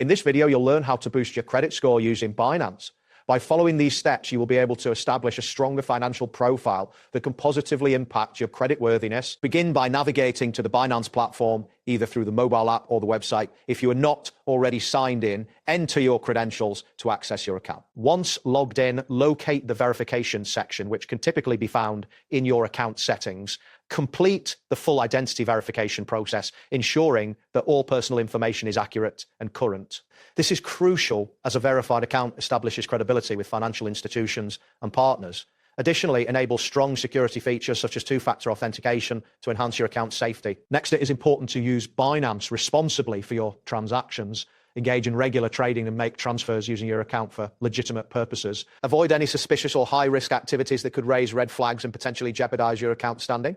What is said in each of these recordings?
In this video, you'll learn how to boost your credit score using Binance. By following these steps, you will be able to establish a stronger financial profile that can positively impact your creditworthiness. Begin by navigating to the Binance platform, either through the mobile app or the website. If you are not already signed in, enter your credentials to access your account. Once logged in, locate the verification section, which can typically be found in your account settings. Complete the full identity verification process, ensuring that all personal information is accurate and current. This is crucial as a verified account establishes credibility with financial institutions and partners. Additionally, enable strong security features such as two-factor authentication to enhance your account safety. Next, it is important to use Binance responsibly for your transactions. Engage in regular trading and make transfers using your account for legitimate purposes. Avoid any suspicious or high-risk activities that could raise red flags and potentially jeopardize your account standing.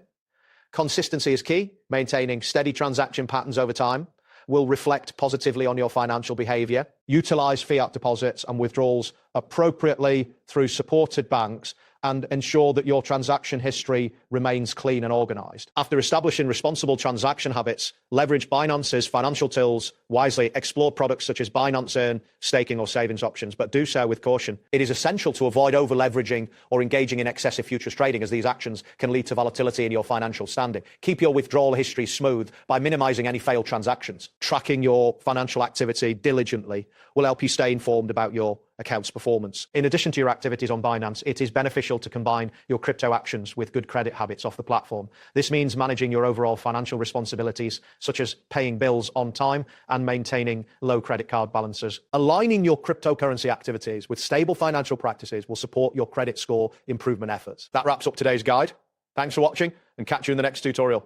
Consistency is key. Maintaining steady transaction patterns over time will reflect positively on your financial behavior. Utilize fiat deposits and withdrawals appropriately through supported banks and ensure that your transaction history remains clean and organized. After establishing responsible transaction habits, leverage Binance's financial tools wisely. Explore products such as Binance Earn, staking or savings options, but do so with caution. It is essential to avoid over-leveraging or engaging in excessive futures trading, as these actions can lead to volatility in your financial standing. Keep your withdrawal history smooth by minimizing any failed transactions. Tracking your financial activity diligently will help you stay informed about your account's performance. In addition to your activities on Binance, it is beneficial to combine your crypto actions with good credit habits off the platform. This means managing your overall financial responsibilities, such as paying bills on time and maintaining low credit card balances. Aligning your cryptocurrency activities with stable financial practices will support your credit score improvement efforts. That wraps up today's guide. Thanks for watching and catch you in the next tutorial.